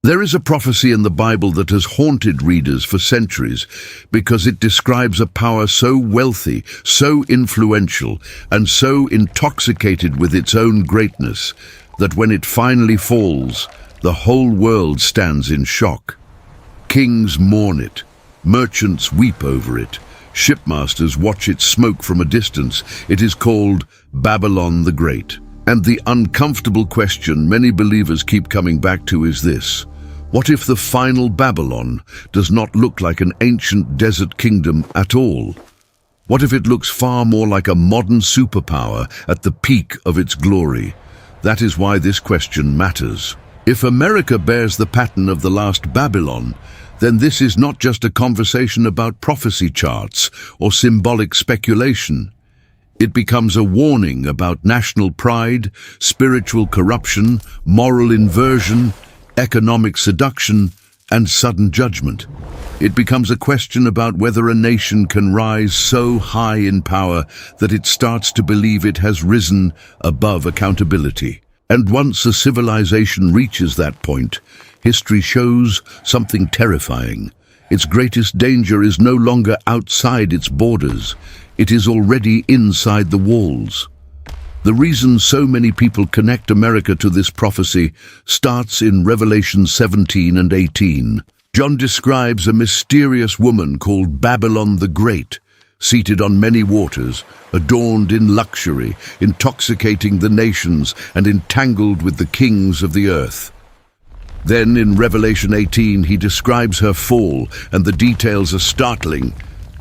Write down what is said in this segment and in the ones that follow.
There is a prophecy in the Bible that has haunted readers for centuries because it describes a power so wealthy, so influential, and so intoxicated with its own greatness that when it finally falls, the whole world stands in shock. Kings mourn it, merchants weep over it, shipmasters watch it smoke from a distance. It is called Babylon the Great. And the uncomfortable question many believers keep coming back to is this: what if the final Babylon does not look like an ancient desert kingdom at all? What if it looks far more like a modern superpower at the peak of its glory? That is why this question matters. If America bears the pattern of the last Babylon, then this is not just a conversation about prophecy charts or symbolic speculation. It becomes a warning about national pride, spiritual corruption, moral inversion, economic seduction, and sudden judgment. It becomes a question about whether a nation can rise so high in power that it starts to believe it has risen above accountability. And once a civilization reaches that point, history shows something terrifying. Its greatest danger is no longer outside its borders. It is already inside the walls. The reason so many people connect America to this prophecy starts in Revelation 17 and 18. John describes a mysterious woman called Babylon the Great, seated on many waters, adorned in luxury, intoxicating the nations and entangled with the kings of the earth. Then in Revelation 18 he describes her fall, and the details are startling.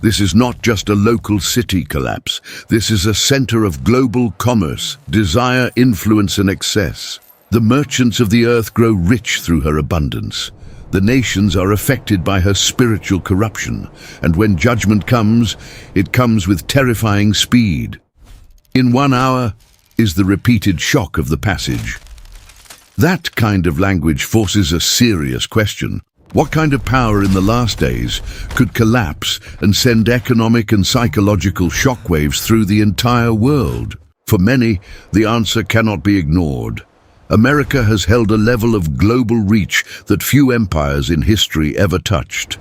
This is not just a local city collapse. This is a center of global commerce, desire, influence, and excess. The merchants of the earth grow rich through her abundance. The nations are affected by her spiritual corruption, and when judgment comes, it comes with terrifying speed. In 1 hour is the repeated shock of the passage. That kind of language forces a serious question. What kind of power in the last days could collapse and send economic and psychological shockwaves through the entire world? For many, the answer cannot be ignored. America has held a level of global reach that few empires in history ever touched.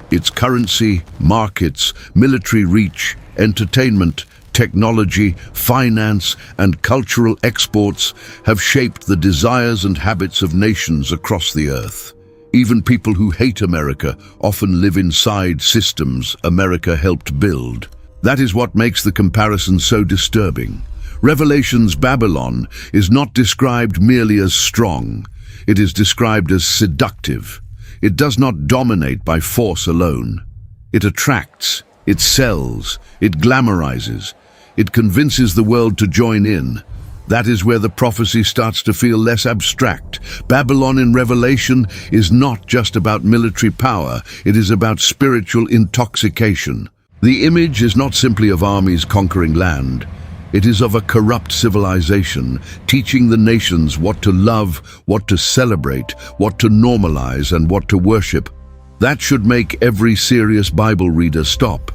Its currency, markets, military reach, entertainment, technology, finance, and cultural exports have shaped the desires and habits of nations across the earth. Even people who hate America often live inside systems America helped build. That is what makes the comparison so disturbing. Revelation's Babylon is not described merely as strong. It is described as seductive. It does not dominate by force alone. It attracts, it sells, it glamorizes. It convinces the world to join in. That is where the prophecy starts to feel less abstract. Babylon in Revelation is not just about military power, it is about spiritual intoxication. The image is not simply of armies conquering land. It is of a corrupt civilization, teaching the nations what to love, what to celebrate, what to normalize, and what to worship. That should make every serious Bible reader stop.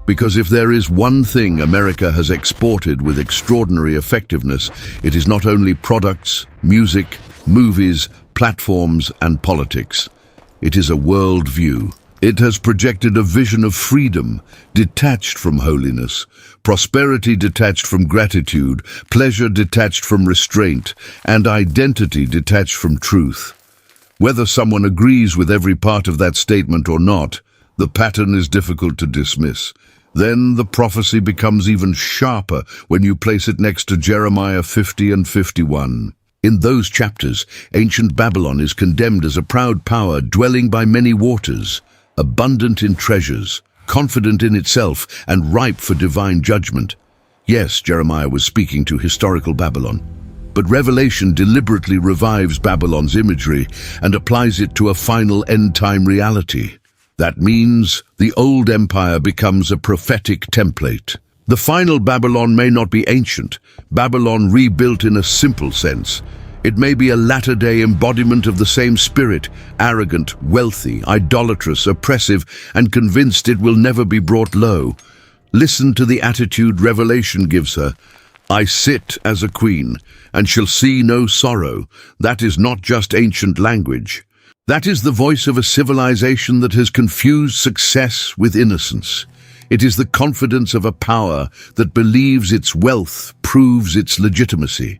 Because if there is one thing America has exported with extraordinary effectiveness, it is not only products, music, movies, platforms, and politics. It is a worldview. It has projected a vision of freedom, detached from holiness, prosperity detached from gratitude, pleasure detached from restraint, and identity detached from truth. Whether someone agrees with every part of that statement or not, the pattern is difficult to dismiss. Then the prophecy becomes even sharper when you place it next to Jeremiah 50 and 51. In those chapters, ancient Babylon is condemned as a proud power dwelling by many waters, abundant in treasures, confident in itself, and ripe for divine judgment. Yes, Jeremiah was speaking to historical Babylon, but Revelation deliberately revives Babylon's imagery and applies it to a final end-time reality. That means the old empire becomes a prophetic template. The final Babylon may not be ancient, Babylon rebuilt in a simple sense. It may be a latter-day embodiment of the same spirit, arrogant, wealthy, idolatrous, oppressive, and convinced it will never be brought low. Listen to the attitude Revelation gives her. I sit as a queen, and shall see no sorrow. That is not just ancient language. That is the voice of a civilization that has confused success with innocence. It is the confidence of a power that believes its wealth proves its legitimacy.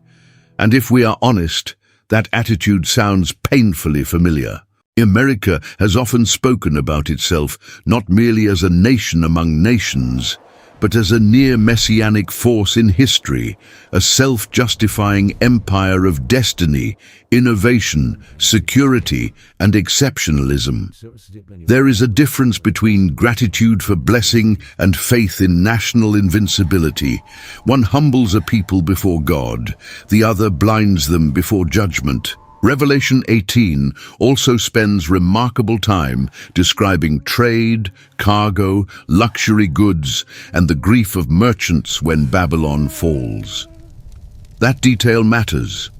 And if we are honest, that attitude sounds painfully familiar. America has often spoken about itself not merely as a nation among nations, but as a near-messianic force in history, a self-justifying empire of destiny, innovation, security, and exceptionalism. There is a difference between gratitude for blessing and faith in national invincibility. One humbles a people before God, the other blinds them before judgment. Revelation 18 also spends remarkable time describing trade, cargo, luxury goods, and the grief of merchants when Babylon falls. That detail matters.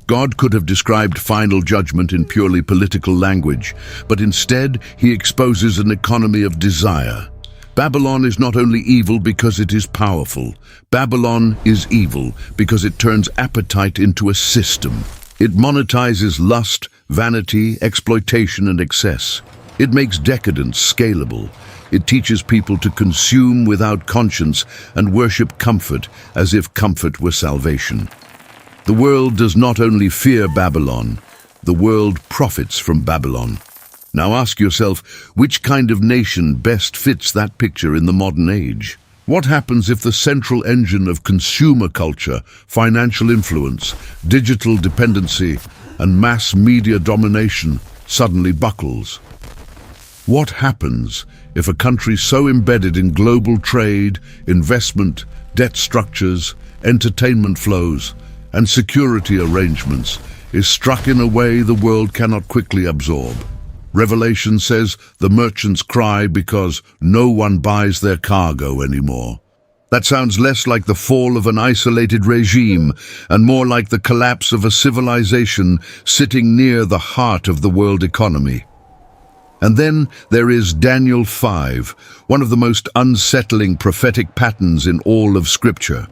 God could have described final judgment in purely political language, but instead he exposes an economy of desire. Babylon is not only evil because it is powerful. Babylon is evil because it turns appetite into a system. It monetizes lust, vanity, exploitation, and excess. It makes decadence scalable. It teaches people to consume without conscience and worship comfort as if comfort were salvation. The world does not only fear Babylon, the world profits from Babylon. Now ask yourself, which kind of nation best fits that picture in the modern age? What happens if the central engine of consumer culture, financial influence, digital dependency, and mass media domination suddenly buckles? What happens if a country so embedded in global trade, investment, debt structures, entertainment flows, and security arrangements is struck in a way the world cannot quickly absorb? Revelation says the merchants cry because no one buys their cargo anymore. That sounds less like the fall of an isolated regime and more like the collapse of a civilization sitting near the heart of the world economy. And then there is Daniel 5, one of the most unsettling prophetic patterns in all of Scripture.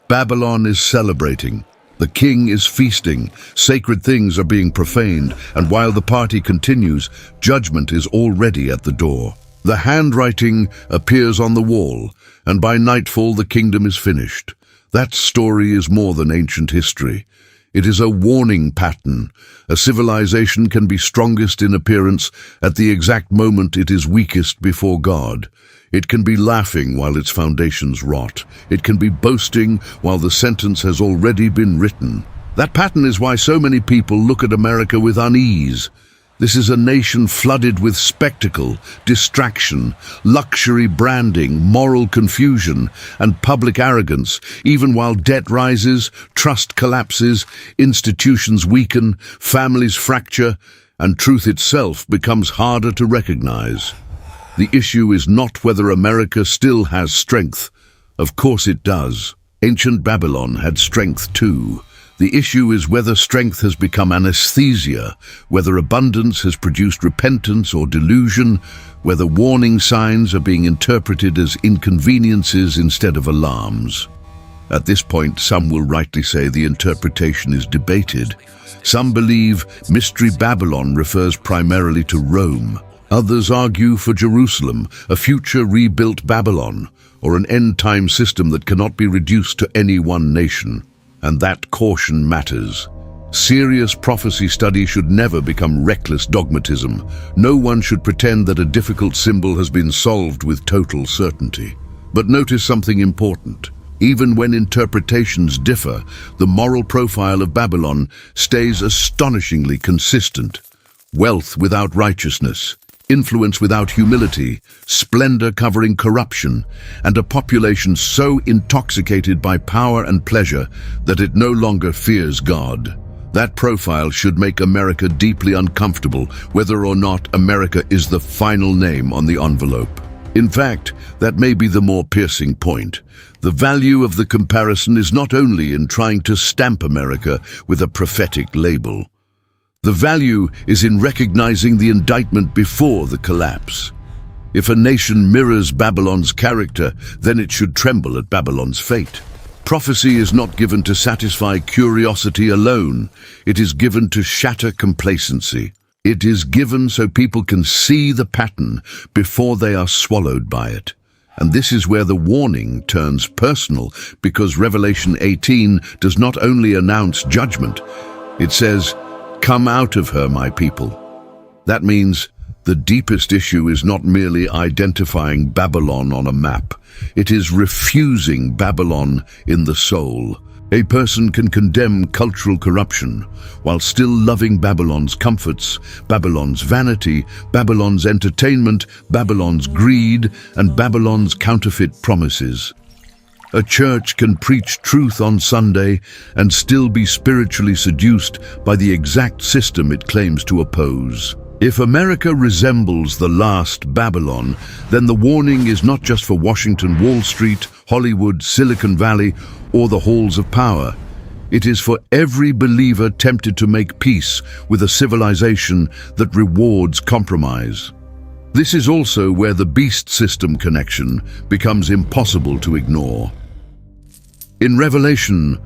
Babylon is celebrating. The king is feasting, sacred things are being profaned, and while the party continues, judgment is already at the door. The handwriting appears on the wall, and by nightfall the kingdom is finished. That story is more than ancient history. It is a warning pattern. A civilization can be strongest in appearance at the exact moment it is weakest before God. It can be laughing while its foundations rot. It can be boasting while the sentence has already been written. That pattern is why so many people look at America with unease. This is a nation flooded with spectacle, distraction, luxury branding, moral confusion, and public arrogance, even while debt rises, trust collapses, institutions weaken, families fracture, and truth itself becomes harder to recognize. The issue is not whether America still has strength. Of course it does. Ancient Babylon had strength too. The issue is whether strength has become anesthesia, whether abundance has produced repentance or delusion, whether warning signs are being interpreted as inconveniences instead of alarms. At this point, some will rightly say the interpretation is debated. Some believe Mystery Babylon refers primarily to Rome. Others argue for Jerusalem, a future rebuilt Babylon, or an end-time system that cannot be reduced to any one nation. And that caution matters. Serious prophecy study should never become reckless dogmatism. No one should pretend that a difficult symbol has been solved with total certainty. But notice something important. Even when interpretations differ, the moral profile of Babylon stays astonishingly consistent. Wealth without righteousness, influence without humility, splendor covering corruption, and a population so intoxicated by power and pleasure that it no longer fears God. That profile should make America deeply uncomfortable, whether or not America is the final name on the envelope. In fact, that may be the more piercing point. The value of the comparison is not only in trying to stamp America with a prophetic label. The value is in recognizing the indictment before the collapse. If a nation mirrors Babylon's character, then it should tremble at Babylon's fate. Prophecy is not given to satisfy curiosity alone. It is given to shatter complacency. It is given so people can see the pattern before they are swallowed by it. And this is where the warning turns personal, because Revelation 18 does not only announce judgment, it says, "Come out of her, my people." That means the deepest issue is not merely identifying Babylon on a map. It is refusing Babylon in the soul. A person can condemn cultural corruption while still loving Babylon's comforts, Babylon's vanity, Babylon's entertainment, Babylon's greed, and Babylon's counterfeit promises. A church can preach truth on Sunday and still be spiritually seduced by the exact system it claims to oppose. If America resembles the last Babylon, then the warning is not just for Washington, Wall Street, Hollywood, Silicon Valley, or the halls of power. It is for every believer tempted to make peace with a civilization that rewards compromise. This is also where the beast system connection becomes impossible to ignore. In Revelation,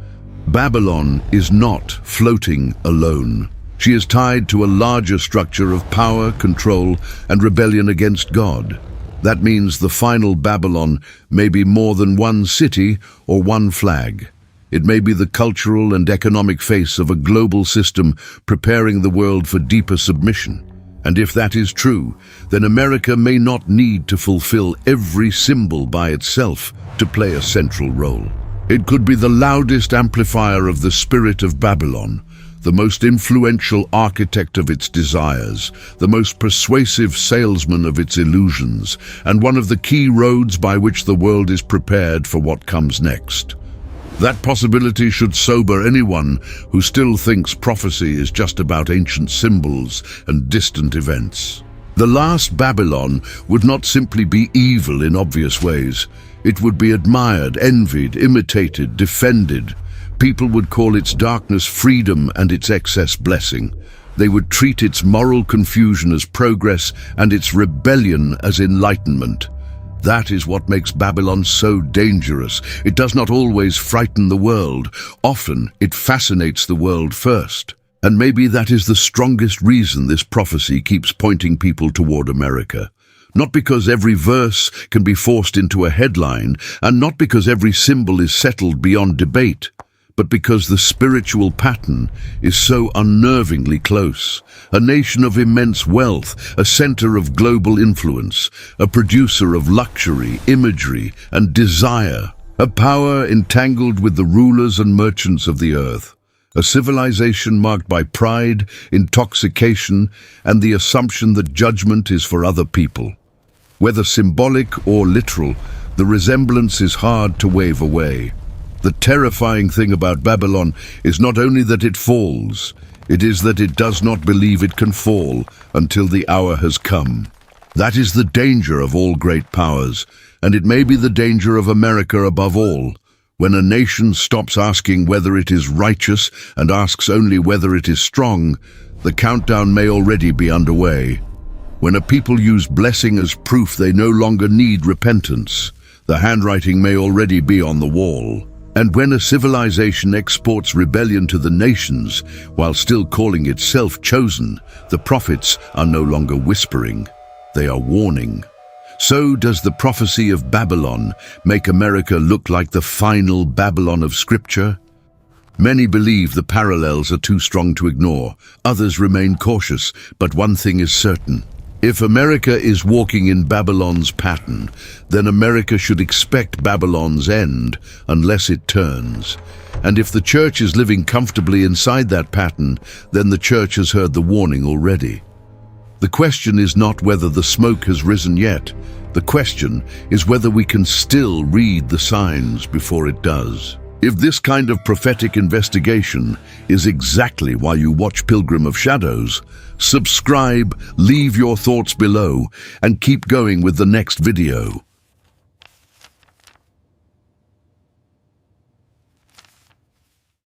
Babylon is not floating alone. She is tied to a larger structure of power, control, and rebellion against God. That means the final Babylon may be more than one city or one flag. It may be the cultural and economic face of a global system preparing the world for deeper submission. And if that is true, then America may not need to fulfill every symbol by itself to play a central role. It could be the loudest amplifier of the spirit of Babylon, the most influential architect of its desires, the most persuasive salesman of its illusions, and one of the key roads by which the world is prepared for what comes next. That possibility should sober anyone who still thinks prophecy is just about ancient symbols and distant events. The last Babylon would not simply be evil in obvious ways. It would be admired, envied, imitated, defended. People would call its darkness freedom and its excess blessing. They would treat its moral confusion as progress and its rebellion as enlightenment. That is what makes Babylon so dangerous. It does not always frighten the world. Often it fascinates the world first. And maybe that is the strongest reason this prophecy keeps pointing people toward America. Not because every verse can be forced into a headline, and not because every symbol is settled beyond debate, but because the spiritual pattern is so unnervingly close. A nation of immense wealth, a center of global influence, a producer of luxury, imagery, and desire, a power entangled with the rulers and merchants of the earth, a civilization marked by pride, intoxication, and the assumption that judgment is for other people. Whether symbolic or literal, the resemblance is hard to wave away. The terrifying thing about Babylon is not only that it falls, it is that it does not believe it can fall until the hour has come. That is the danger of all great powers, and it may be the danger of America above all. When a nation stops asking whether it is righteous and asks only whether it is strong, the countdown may already be underway. When a people use blessing as proof they no longer need repentance, the handwriting may already be on the wall. And when a civilization exports rebellion to the nations while still calling itself chosen, the prophets are no longer whispering, they are warning. So does the prophecy of Babylon make America look like the final Babylon of Scripture? Many believe the parallels are too strong to ignore. Others remain cautious, but one thing is certain. If America is walking in Babylon's pattern, then America should expect Babylon's end unless it turns. And if the church is living comfortably inside that pattern, then the church has heard the warning already. The question is not whether the smoke has risen yet. The question is whether we can still read the signs before it does. If this kind of prophetic investigation is exactly why you watch Pilgrim of Shadows, subscribe, leave your thoughts below, and keep going with the next video.